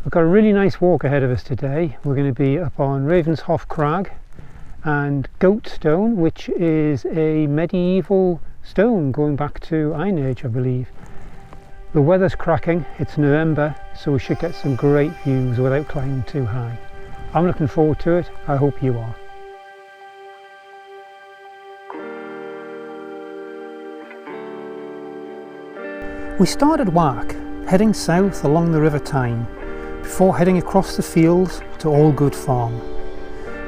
We've got a really nice walk ahead of us today. We're going to be up on Ravensheugh Crag and Goatstone, which is a medieval stone going back to Iron Age, I believe. The weather's cracking, it's November, so we should get some great views without climbing too high. I'm looking forward to it, I hope you are. We started Wark, heading south along the River Tyne, before heading across the fields to Allgood Farm.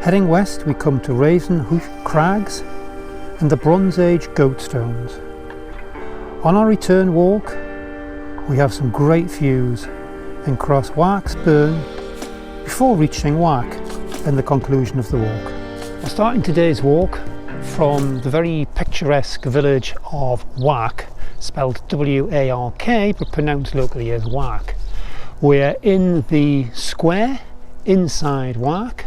Heading west we come to Ravensheugh Crags and the Bronze Age Goatstones. On our return walk we have some great views and cross Wark's Burn before reaching Wark and the conclusion of the walk. We're starting today's walk from the very picturesque village of Wark, spelled W-A-R-K but pronounced locally as Wark. We're in the square inside Wark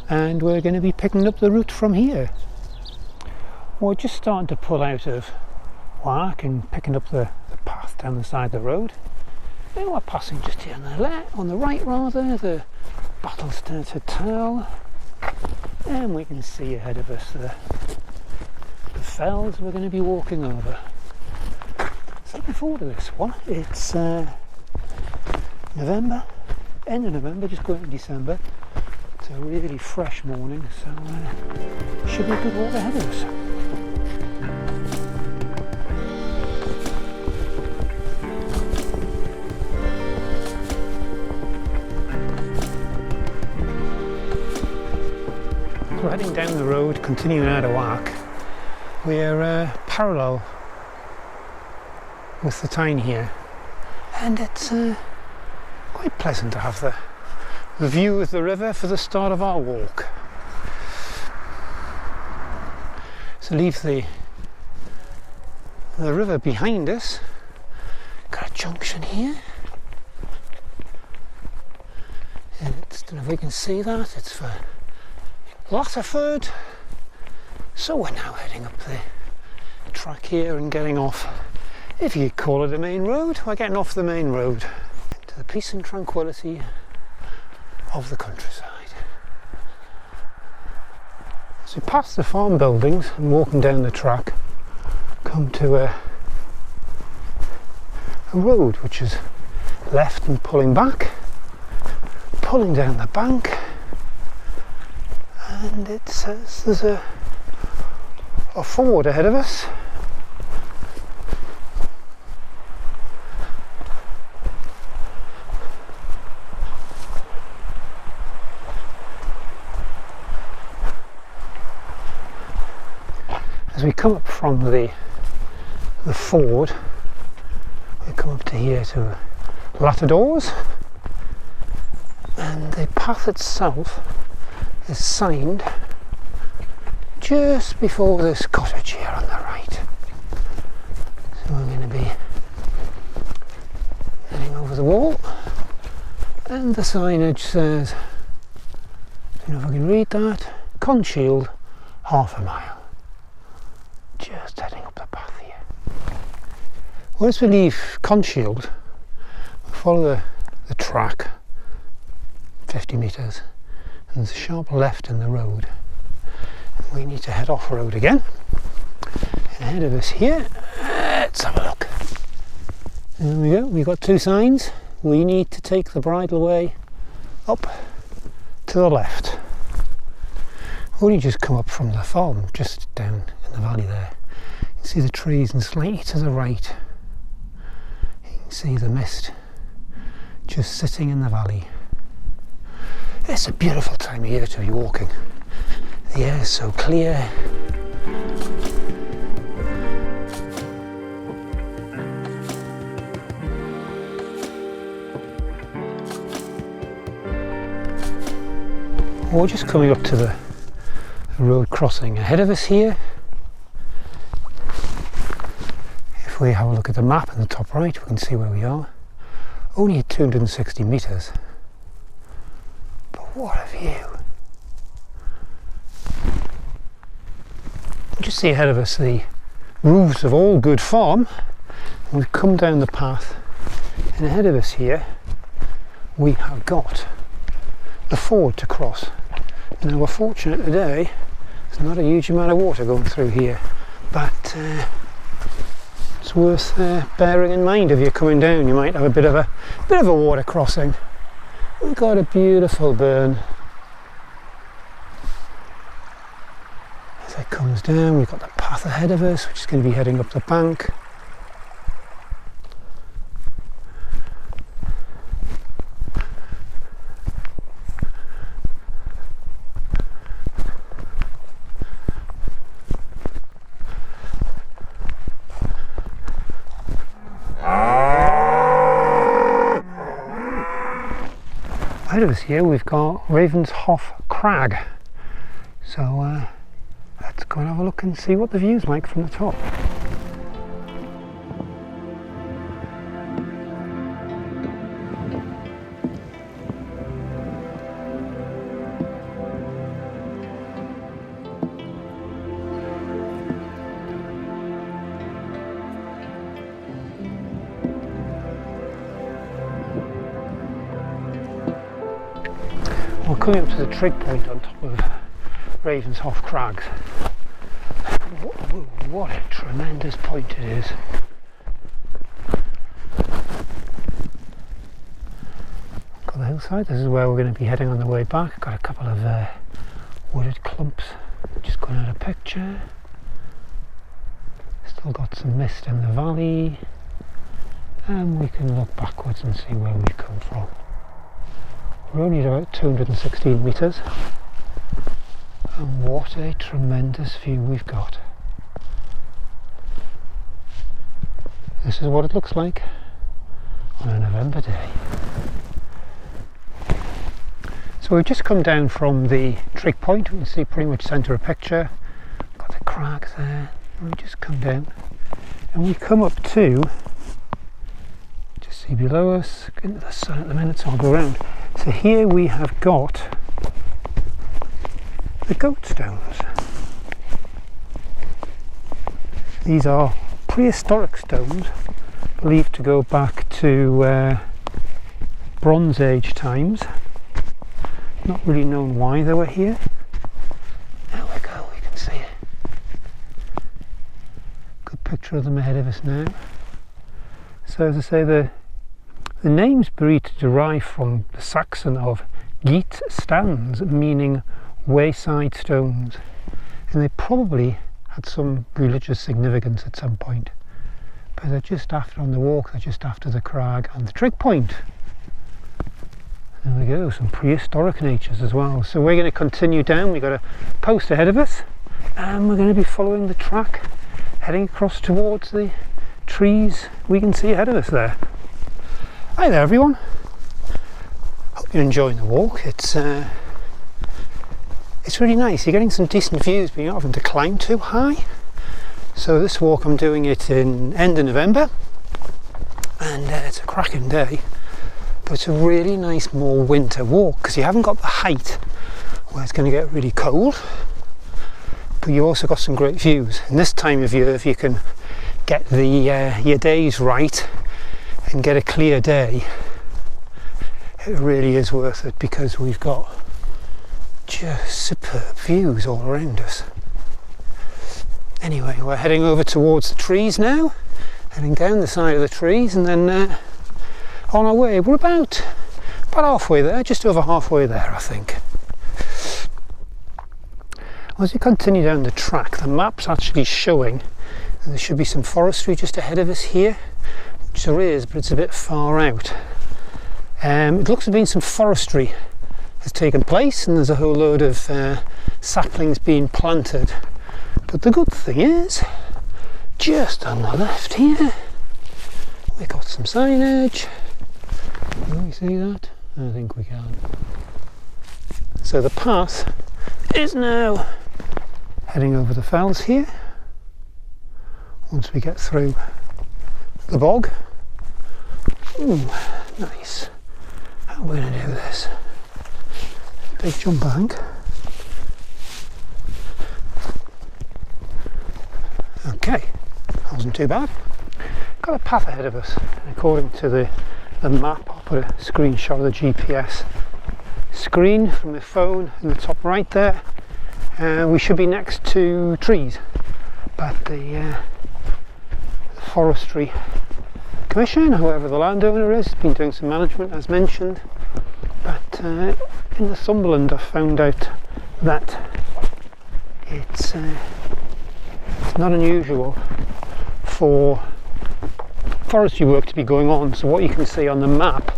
and we're going to be picking up the route from here. We're just starting to pull out of Wark and picking up the path down the side of the road. And we're passing just here on the right rather, the Battleston Hotel, and we can see ahead of us the fells we're going to be walking over. So looking forward to this one. It's November, end of November, just going into December. It's a really fresh morning, so should be a good walk ahead of us. We're heading down the road, continuing out of Wark. We're parallel with the Tyne here, and it's quite pleasant to have the view of the river for the start of our walk. So leave the river behind us. Got a junction here, and I don't know if we can see that, it's for Latterford. So we're now heading up the track here and getting off, if you call it a main road, we're getting off the main road to the peace and tranquility of the countryside. So we pass the farm buildings and walking down the track, come to a road which is left and pulling back, pulling down the bank, and it says there's a ford ahead of us. As we come up from the ford, we come up to here to Latterdoors, and the path itself is signed just before this cottage here on the right. So we're going to be heading over the wall, and the signage says, I don't know if I can read that, Conshield, half a mile. Just heading up the path here. Once we leave Conshield, we follow the track 50 metres, and there's a sharp left in the road. And we need to head off road again. And ahead of us here, let's have a look. There we go, we've got two signs. We need to take the bridle way up to the left. Only just come up from the farm, just down in the valley there. You can see the trees, and slightly to the right you can see the mist just sitting in the valley. It's a beautiful time of year to be walking. The air is so clear. We're just coming up to the road crossing ahead of us here. If we have a look at the map in the top right, we can see where we are. Only at 260 metres. But what a view! Just see ahead of us the roofs of Allgood Farm, and we've come down the path, and ahead of us here we have got the ford to cross. Now we're fortunate today, there's not a huge amount of water going through here, but it's worth bearing in mind if you're coming down. You might have a bit of a water crossing. We've got a beautiful burn. As it comes down, we've got the path ahead of us, which is going to be heading up the bank. Ahead of us here we've got Ravensheugh Crag, so let's go and have a look and see what the view's like from the top. We're coming up to the trig point on top of Ravensheugh Crags. What a tremendous point it is. Got the hillside, this is where we're going to be heading on the way back. Got a couple of wooded clumps just going out of picture. Still got some mist in the valley, and we can look backwards and see where we've come from. We're only at about 216 metres, and what a tremendous view we've got. This is what it looks like on a November day. So we've just come down from the trig point. We can see pretty much centre of picture. Got the crags there, and we just come down and we come up to, just see below us, into the sun at the minute, so I'll go around. So here we have got the Goatstones. These are prehistoric stones, believed to go back to Bronze Age times. Not really known why they were here. There we go, we can see it. Good picture of them ahead of us now. So as I say, the name's believed to derive from the Saxon of Goatstones, meaning wayside stones, and they probably had some religious significance at some point. But they're just after, on the walk, they're just after the crag and the trig point. There we go, some prehistoric natures as well. So we're going to continue down. We've got a post ahead of us, and we're going to be following the track, heading across towards the trees we can see ahead of us there. Hi there everyone, hope you're enjoying the walk. It's really nice, you're getting some decent views but you're not having to climb too high. So this walk, I'm doing it in end of November, and it's a cracking day, but it's a really nice more winter walk because you haven't got the height where it's going to get really cold, but you also got some great views. And this time of year, if you can get the your days right and get a clear day, it really is worth it because we've got just superb views all around us. Anyway, we're heading over towards the trees now, heading down the side of the trees, and then on our way. We're about halfway there, just over halfway there I think. As we continue down the track, the map's actually showing that there should be some forestry just ahead of us here, which there is, but it's a bit far out. It looks to have been some forestry has taken place, and there's a whole load of saplings being planted. But the good thing is, just on the left here, we got some signage. Can we see that? I think we can. So the path is now heading over the fells here. Once we get through the bog. Ooh, nice. How are we going to do this? Big jump, I think. Okay, that wasn't too bad. Got a path ahead of us, and according to the map put a screenshot of the GPS screen from the phone in the top right there. We should be next to trees, but the Forestry Commission, whoever the landowner is, has been doing some management as mentioned, but in Northumberland I've found out that it's not unusual for forestry work to be going on. So what you can see on the map,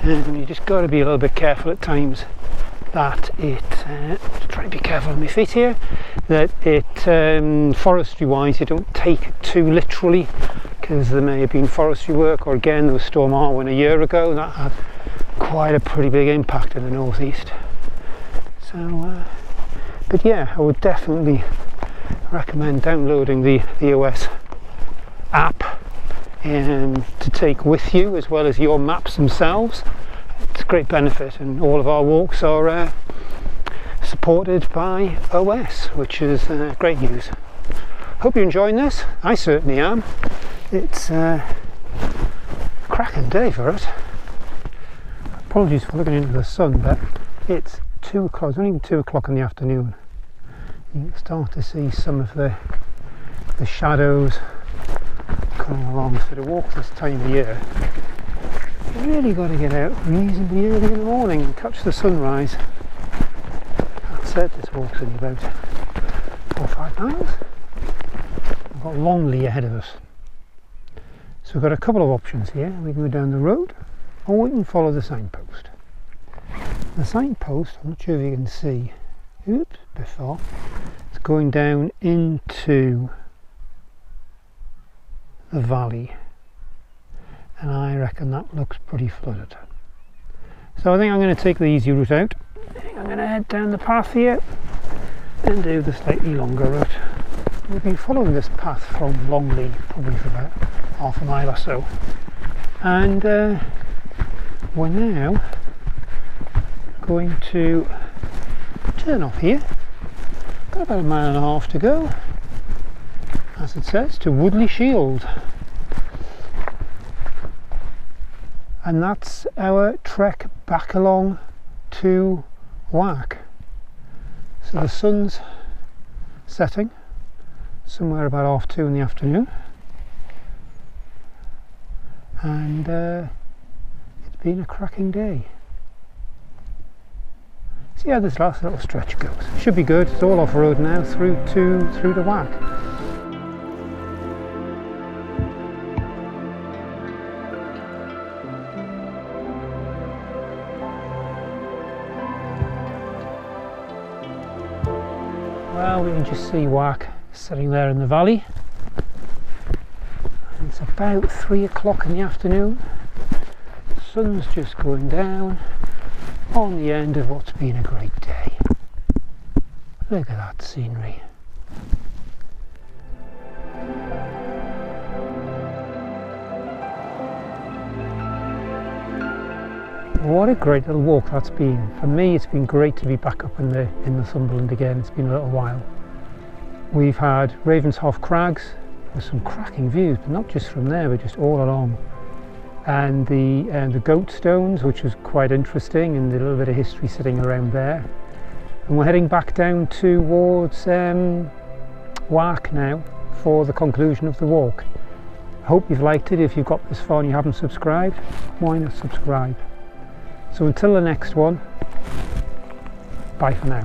and you just got to be a little bit careful at times that it try to be careful on my feet here, that it forestry wise you don't take it too literally, because there may have been forestry work, or again there was Storm Arwen a year ago that had quite a pretty big impact in the northeast. So but yeah, I would definitely recommend downloading the OS app to take with you, as well as your maps themselves. It's a great benefit, and all of our walks are supported by OS, which is great news. Hope you're enjoying this. I certainly am. It's a cracking day for us. Apologies for looking into the sun, but it's 2 o'clock. It's only 2 o'clock in the afternoon. You can start to see some of the shadows coming along. So to walk this time of year, you really got to get out reasonably early in the morning and catch the sunrise. That said, this walk's only about 4 or 5 miles. We've got Longley ahead of us. So we've got a couple of options here. We can go down the road, or we can follow the signpost. The signpost, I'm not sure if you can see, before, it's going down into the valley, and I reckon that looks pretty flooded. So I think I'm going to take the easy route out. I'm going to head down the path here and do the slightly longer route. We've been following this path from Longley probably for about half a mile or so, and we're now going to turn off here. Got about 1.5 miles to go, as it says, to Woodley Shield, and that's our trek back along to Wark. So the sun's setting somewhere about 2:30 in the afternoon, and it's been a cracking day. See how this last little stretch goes. Should be good. It's all off-road now through to Wark. Well, we can just see Wark sitting there in the valley. And it's about 3 o'clock in the afternoon. The sun's just going down on the end of what's been a great day. Look at that scenery. What a great little walk that's been. For me, it's been great to be back up in Northumberland again. It's been a little while. We've had Ravensheugh Crags with some cracking views, but not just from there, but just all along. And the Goatstones, which was quite interesting, and a little bit of history sitting around there. And we're heading back down towards Wark now for the conclusion of the walk. I hope you've liked it. If you've got this far and you haven't subscribed, why not subscribe? So until the next one, bye for now.